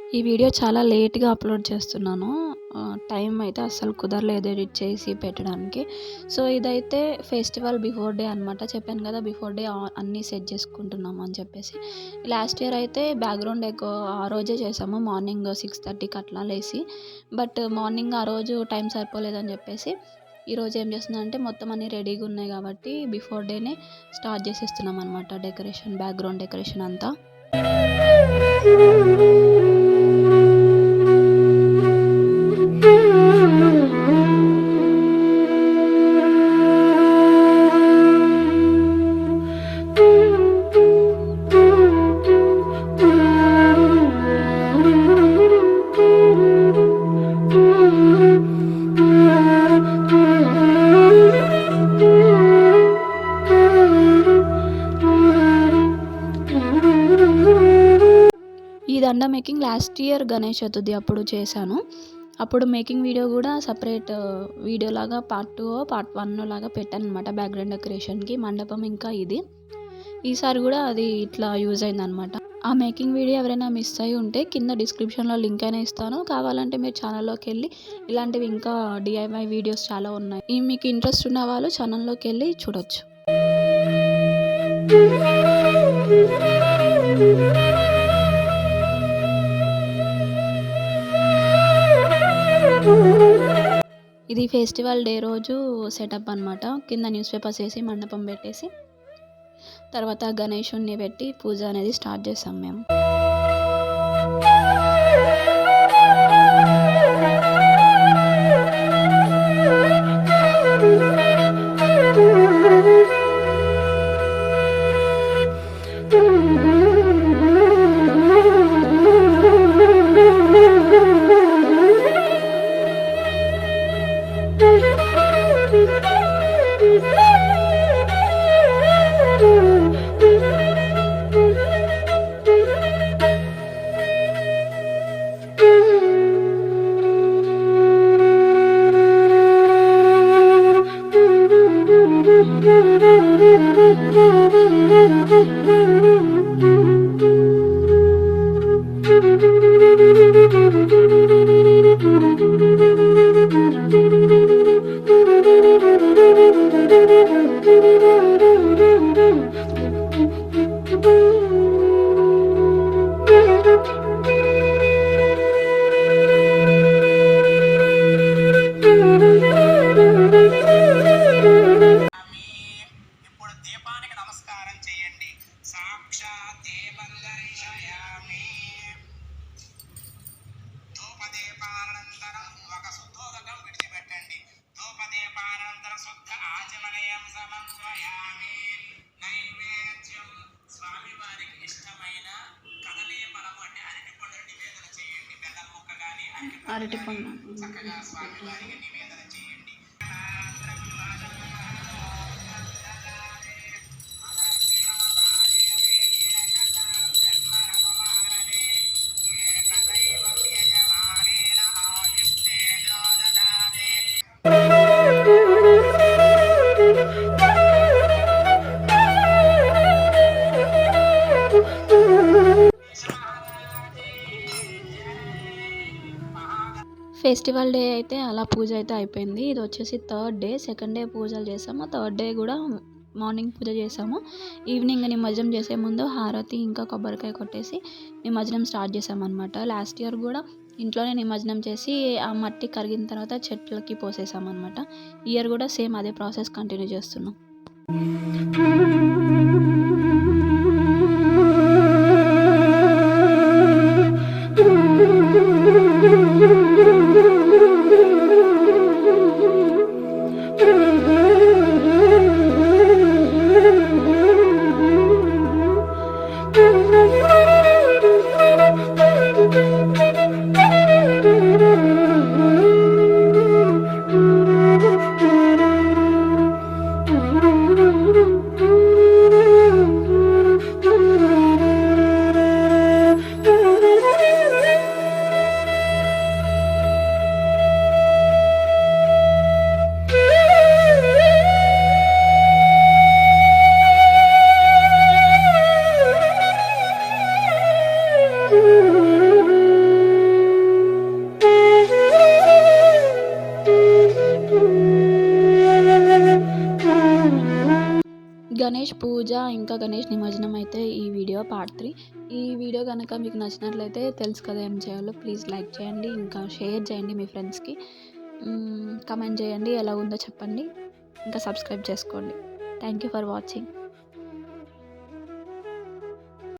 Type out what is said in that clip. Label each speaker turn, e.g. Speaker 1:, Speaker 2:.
Speaker 1: ఈ వీడియో చాలా లేట్‌గా అప్‌లోడ్ చేస్తున్నాను. టైం అయితే అస్సలు కుదరలేదు ఎడిట్ చేసి పెట్టడానికి. సో, ఇదైతే ఫెస్టివల్ బిఫోర్ డే అనమాట. చెప్పాను కదా! బిఫోర్ డే అన్నీ సెట్ చేసుకుంటున్నాము అని చెప్పేసి. లాస్ట్ ఇయర్ అయితే బ్యాక్‌గ్రౌండ్ డెకో ఆ రోజే చేసాము. మార్నింగ్ 6:30కి అట్లా లేసి. బట్ మార్నింగ్ ఆ రోజు టైం సరిపోలేదని చెప్పేసి ఈరోజు ఏం చేస్తున్నానంటే మొత్తం అన్నీ రెడీగా ఉన్నాయి కాబట్టి బిఫోర్ డేనే స్టార్ట్ చేసేస్తున్నాం అనమాట డెకరేషన్, బ్యాక్‌గ్రౌండ్ డెకరేషన్ అంతా. ఈ దండ making last year Ganesh Chaturthi అప్పుడు చేశాను. అప్పుడు మేకింగ్ వీడియో కూడా సపరేట్ వీడియో లాగా పార్ట్ 2 పార్ట్ 1 లాగా పెట్టాననమాట బ్యాక్‌గ్రౌండ్ డెకరేషన్‌కి. మండపం ఇంకా ఇది. ఈసారి కూడా అది ఇట్లా యూజ్ అయిందనమాట. ఆ మేకింగ్ వీడియో ఎవరైనా మిస్ అయ్యి ఉంటే కింద డిస్క్రిప్షన్‌లో లింక్ అయినా ఇస్తాను. కావాలంటే మీరు ఛానల్‌లోకెళ్ళి ఇలాంటివి ఇంకా డీఐవై వీడియోస్ చాలా ఉన్నాయి. మీకు ఇంట్రెస్ట్ ఉన్న వాళ్ళు ఛానల్‌లోకెళ్ళి చూడొచ్చు. ఇది ఫెస్టివల్ డే రోజు సెటప్ అనమాట. కింద న్యూస్ పేపర్స్ వేసి మండపం పెట్టేసి తర్వాత గణేషుడిని పెట్టి పూజ అనేది స్టార్ట్ చేసాం మేము. అరటిపండు ఫెస్టివల్ డే అయితే అలా పూజ అయితే అయిపోయింది. ఇది వచ్చేసి థర్డ్ డే. సెకండ్ డే పూజలు చేసాము. థర్డ్ డే కూడా మార్నింగ్ పూజ చేసాము. ఈవినింగ్ నిమజ్జనం చేసే ముందు హారతి ఇంకా కొబ్బరికాయ కొట్టేసి నిమజ్జనం స్టార్ట్ చేసామన్నమాట. లాస్ట్ ఇయర్ కూడా ఇంట్లోనే నిమజ్జనం చేసి ఆ మట్టి కరిగిన తర్వాత చెట్లకి పోసేసామన్నమాట. ఈ ఇయర్ కూడా సేమ్ అదే ప్రాసెస్ కంటిన్యూ చేస్తున్నాం. గణేష్ పూజ, ఇంకా గణేష్ నిమజ్జనం అయితే ఈ వీడియో పార్ట్ 3. ఈ వీడియో గనక మీకు నచ్చినట్లయితే తెలుసు కదా ఏం చేయాలో. ప్లీజ్ లైక్ చేయండి, ఇంకా షేర్ చేయండి మీ ఫ్రెండ్స్‌కి. కమెంట్ చేయండి ఎలా ఉందో చెప్పండి. ఇంకా సబ్స్క్రైబ్ చేసుకోండి. Thank you for watching.